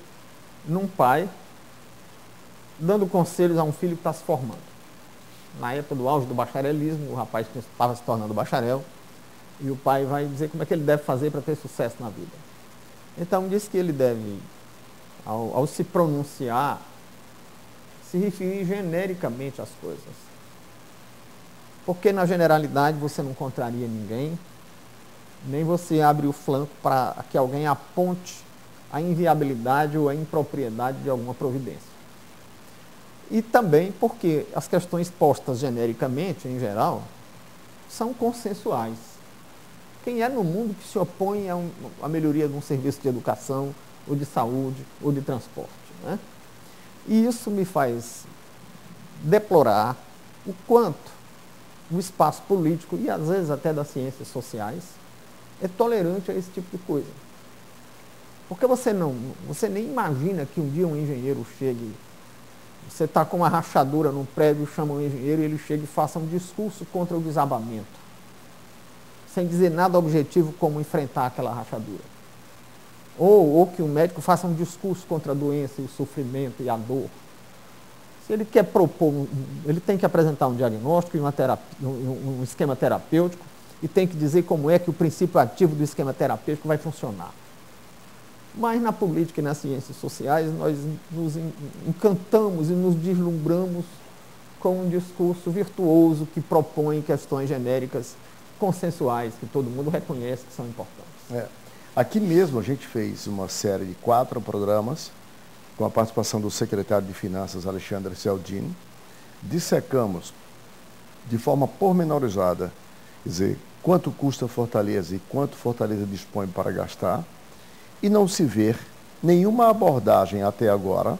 num pai dando conselhos a um filho que está se formando. Na época do auge do bacharelismo, o rapaz estava se tornando bacharel, e o pai vai dizer como é que ele deve fazer para ter sucesso na vida. Então diz que ele deve, ao se pronunciar, se referir genericamente às coisas. Porque na generalidade você não contraria ninguém, nem você abre o flanco para que alguém aponte a inviabilidade ou a impropriedade de alguma providência. E também porque as questões postas genericamente, em geral, são consensuais. Quem é no mundo que se opõe à melhoria de um serviço de educação, ou de saúde, ou de transporte, né? E isso me faz deplorar o quanto o espaço político, e às vezes até das ciências sociais, é tolerante a esse tipo de coisa. Porque você nem imagina que um dia um engenheiro chegue, você está com uma rachadura num prédio, chama um engenheiro e ele chega e faça um discurso contra o desabamento, sem dizer nada objetivo como enfrentar aquela rachadura. Ou que o médico faça um discurso contra a doença e o sofrimento e a dor. Se ele quer propor, ele tem que apresentar um diagnóstico e um esquema terapêutico e tem que dizer como é que o princípio ativo do esquema terapêutico vai funcionar. Mas na política e nas ciências sociais nós nos encantamos e nos deslumbramos com um discurso virtuoso que propõe questões genéricas consensuais, que todo mundo reconhece que são importantes. Aqui mesmo a gente fez uma série de 4 programas com a participação do secretário de Finanças, Alexandre Cialdini. Dissecamos de forma pormenorizada, quer dizer, quanto custa Fortaleza e quanto Fortaleza dispõe para gastar, e não se vê nenhuma abordagem até agora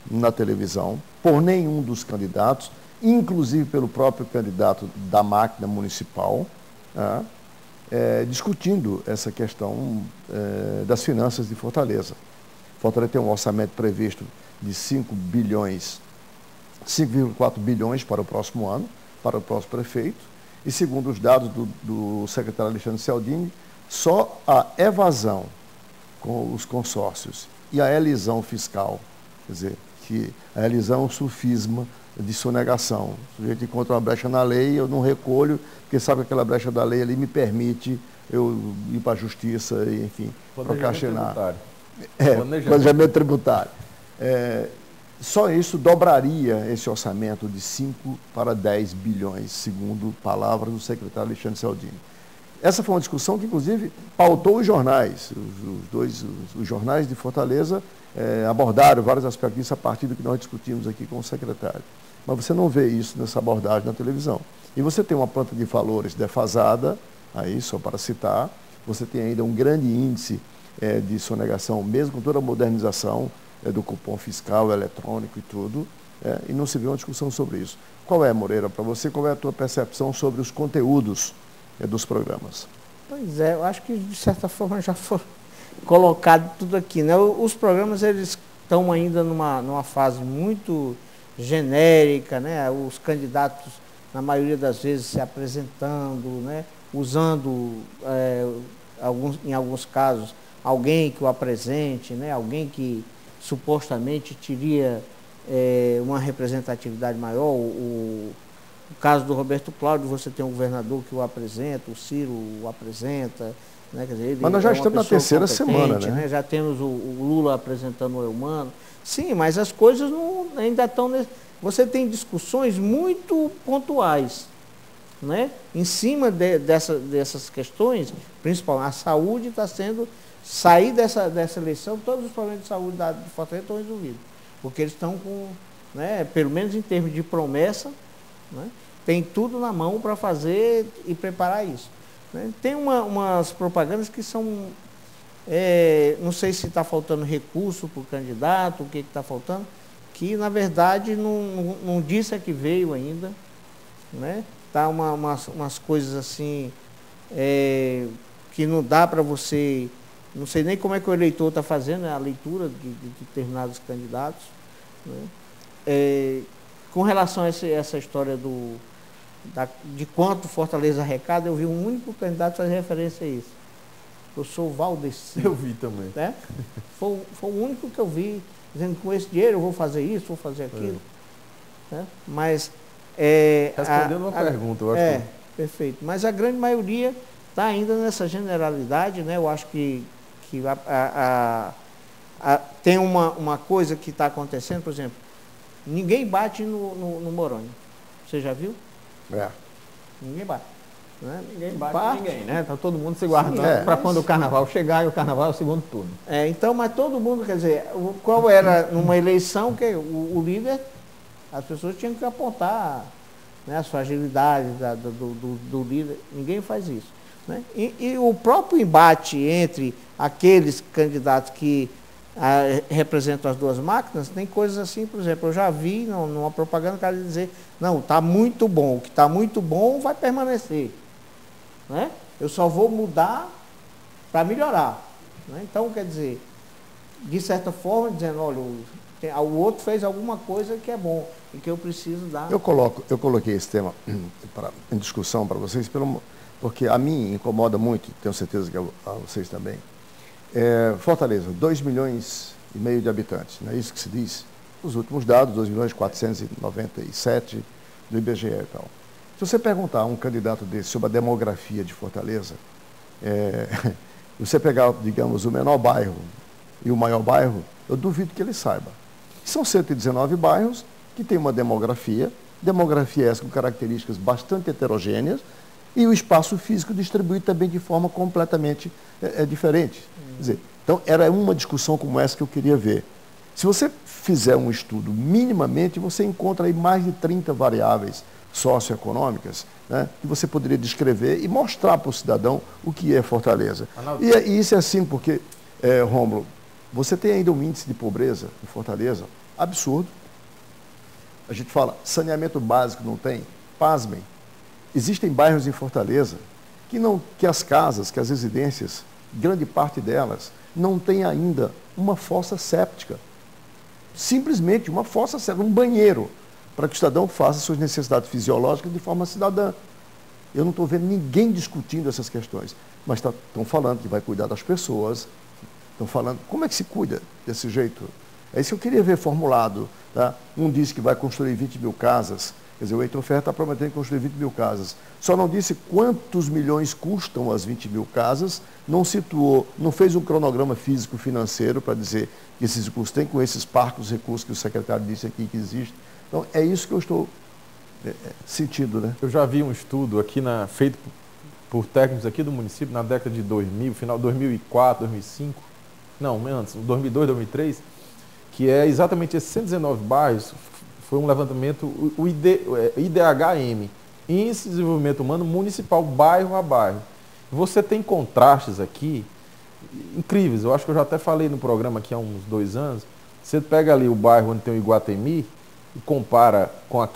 na televisão por nenhum dos candidatos, inclusive pelo próprio candidato da máquina municipal, discutindo essa questão das finanças de Fortaleza. Fortaleza tem um orçamento previsto de 5,4 bilhões para o próximo ano, para o próximo prefeito, e segundo os dados do secretário Alexandre Cialdini, só a evasão com os consórcios e a elisão fiscal, quer dizer, que a elisão é um sufisma de sonegação. O sujeito encontra uma brecha na lei, eu não recolho, porque sabe que aquela brecha da lei ali me permite eu ir para a justiça e, enfim, procrastinar. Planejamento tributário. Só isso dobraria esse orçamento de 5 para 10 bilhões, segundo palavras do secretário Alexandre Cialdini. Essa foi uma discussão que, inclusive, pautou os jornais. Os jornais de Fortaleza abordaram vários aspectos disso a partir do que nós discutimos aqui com o secretário. Mas você não vê isso nessa abordagem na televisão. E você tem uma planta de valores defasada, aí, só para citar, você tem ainda um grande índice de sonegação, mesmo com toda a modernização do cupom fiscal, eletrônico e tudo, e não se vê uma discussão sobre isso. Qual é, Moreira, para você, qual é a tua percepção sobre os conteúdos dos programas? Pois é, eu acho que de certa forma já foi colocado tudo aqui, né? Os programas, eles estão ainda numa fase muito genérica, né? Os candidatos, na maioria das vezes, se apresentando, né? Usando, em alguns casos, alguém que o apresente, né? Alguém que supostamente teria uma representatividade maior. No caso do Roberto Cláudio, você tem um governador que o apresenta, o Ciro o apresenta. Né? Quer dizer, mas nós já estamos na terceira semana, né? Já temos o Lula apresentando o Eumano. Sim, mas as coisas ainda estão... Você tem discussões muito pontuais, né? Em cima dessas questões, principalmente a saúde está sendo... Sair dessa eleição, todos os problemas de saúde de Fortaleza estão resolvidos. Porque eles estão com, né, pelo menos em termos de promessa, né, tem tudo na mão para fazer e preparar isso. Né? Tem umas propagandas que são, não sei se está faltando recurso para o candidato, o que está faltando, que na verdade não disse a que veio ainda. Né? Tá umas coisas assim, que não dá para você... Não sei nem como é que o eleitor está fazendo a leitura de determinados candidatos. Né? Com relação a essa história de quanto Fortaleza arrecada, eu vi um único candidato fazer referência a isso. Eu sou o Valdeci. Eu vi também. Né? Foi o único que eu vi, dizendo que com esse dinheiro eu vou fazer isso, vou fazer aquilo. Né? Mas... respondendo uma pergunta, eu acho que... Perfeito. Mas a grande maioria está ainda nessa generalidade, né? Eu acho que tem uma coisa que está acontecendo, por exemplo, ninguém bate no Moroni. Você já viu? Ninguém bate. Né? Ninguém bate ninguém, né? Está todo mundo se guardando para quando o carnaval chegar, e o carnaval é o segundo turno. Então, mas todo mundo, quer dizer, qual era numa eleição que o líder, as pessoas tinham que apontar, né, as fragilidades do líder, ninguém faz isso. Né? E o próprio embate entre aqueles candidatos que representam as duas máquinas, tem coisas assim, por exemplo, eu já vi numa propaganda o cara dizer, não, está muito bom, o que está muito bom vai permanecer. Né? Eu só vou mudar para melhorar. Né? Então, quer dizer, de certa forma, dizendo, olha, o outro fez alguma coisa que é bom e que eu preciso dar. Eu coloquei esse tema em discussão para vocês, porque a mim incomoda muito, tenho certeza que a vocês também. Fortaleza, 2,5 milhões de habitantes, não é isso que se diz? Os últimos dados, 2.497 do IBGE e tal. Se você perguntar a um candidato desse sobre a demografia de Fortaleza, você pegar, digamos, o menor bairro e o maior bairro, eu duvido que ele saiba. São 119 bairros que têm uma demografia essa com características bastante heterogêneas, e o espaço físico distribuído também de forma completamente diferente. Quer dizer, então, era uma discussão como essa que eu queria ver. Se você fizer um estudo minimamente, você encontra aí mais de 30 variáveis socioeconômicas, né, que você poderia descrever e mostrar para o cidadão o que é Fortaleza. E isso é assim porque, Rômulo, você tem ainda um índice de pobreza em Fortaleza absurdo. A gente fala, saneamento básico não tem, pasmem. Existem bairros em Fortaleza que as casas, que as residências, grande parte delas, não tem ainda uma fossa séptica. Simplesmente uma fossa séptica, um banheiro, para que o cidadão faça suas necessidades fisiológicas de forma cidadã. Eu não estou vendo ninguém discutindo essas questões, mas estão falando que vai cuidar das pessoas, estão falando, como é que se cuida desse jeito? É isso que eu queria ver formulado. Tá? Um disse que vai construir 20 mil casas, quer dizer, o Heitor Ferro está prometendo construir 20 mil casas. Só não disse quantos milhões custam as 20 mil casas, não situou, não fez um cronograma físico-financeiro para dizer que esses recursos têm com esses parcos recursos que o secretário disse aqui que existe. Então, é isso que eu estou sentindo, né? Eu já vi um estudo aqui feito por técnicos aqui do município na década de 2000, final de 2004, 2005, não, antes, 2002, 2003, que é exatamente esses 119 bairros, foi um levantamento, o IDHM, Índice de Desenvolvimento Humano Municipal, bairro a bairro. Você tem contrastes aqui incríveis, eu acho que eu já até falei no programa aqui há uns 2 anos, você pega ali o bairro onde tem o Iguatemi, e compara com a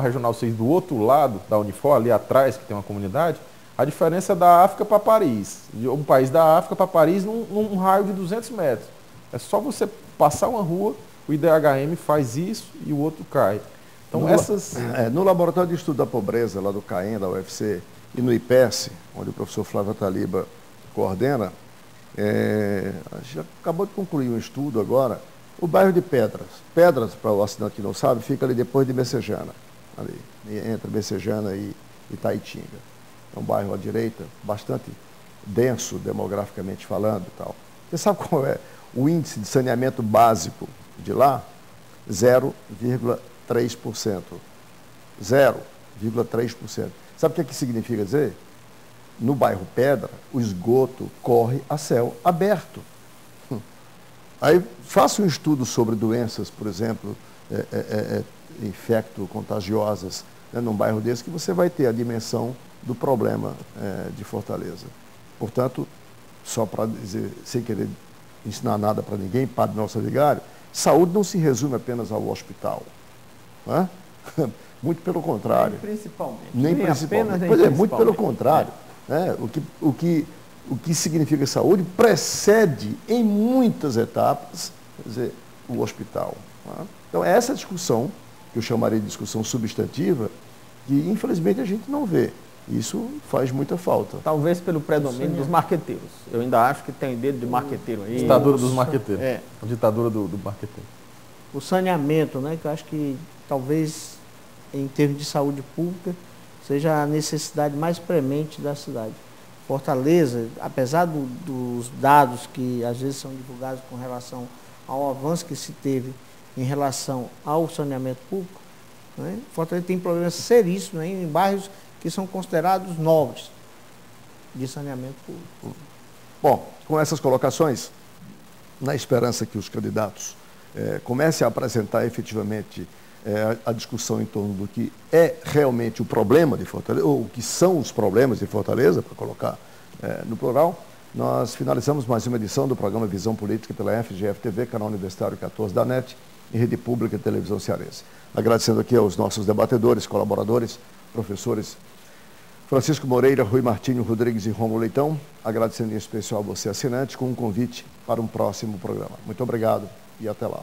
Regional 6 do outro lado da Unifor, ali atrás, que tem uma comunidade, a diferença é da África para Paris. Um país da África para Paris num raio de 200 metros. É só você passar uma rua, o IDHM faz isso e o outro cai. Então, no Laboratório de Estudo da Pobreza, lá do CAEM, da UFC, e no IPES, onde o professor Flávio Taliba coordena, a gente acabou de concluir um estudo agora. O bairro de Pedras, para o assinante que não sabe, fica ali depois de Messejana, ali, entre Messejana e Itaitinga. É um bairro à direita, bastante denso demograficamente falando e tal. Você sabe qual é o índice de saneamento básico de lá? 0,3%. 0,3%. Sabe o que significa dizer? No bairro Pedra, o esgoto corre a céu aberto. Aí faça um estudo sobre doenças, por exemplo, infecto-contagiosas, né, num bairro desse, que você vai ter a dimensão do problema de Fortaleza. Portanto, só para dizer, sem querer ensinar nada para ninguém, Padre Nelson Vigário, saúde não se resume apenas ao hospital. Não é? Muito pelo contrário. Nem principalmente. Pois é, muito pelo contrário. Né? O que significa saúde precede, em muitas etapas, quer dizer, o hospital. Tá? Então, é essa discussão, que eu chamaria de discussão substantiva, que infelizmente a gente não vê. Isso faz muita falta. Talvez pelo predomínio dos marqueteiros. Eu ainda acho que tem dedo de marqueteiro aí. Ditadura dos marqueteiros. A ditadura do marqueteiro. O saneamento, né, que eu acho que talvez, em termos de saúde pública, seja a necessidade mais premente da cidade. Fortaleza, apesar dos dados que às vezes são divulgados com relação ao avanço que se teve em relação ao saneamento público, né, Fortaleza tem problemas seríssimos, né, em bairros que são considerados nobres de saneamento público. Bom, com essas colocações, na esperança que os candidatos comecem a apresentar efetivamente a discussão em torno do que é realmente o problema de Fortaleza, ou o que são os problemas de Fortaleza, para colocar no plural, nós finalizamos mais uma edição do programa Visão Política pela FGF-TV, canal Universitário 14 da NET, e Rede Pública de Televisão Cearense. Agradecendo aqui aos nossos debatedores, colaboradores, professores Francisco Moreira, Rui Martinho Rodrigues e Rômulo Leitão, agradecendo em especial a você, assinante, com um convite para um próximo programa. Muito obrigado e até lá.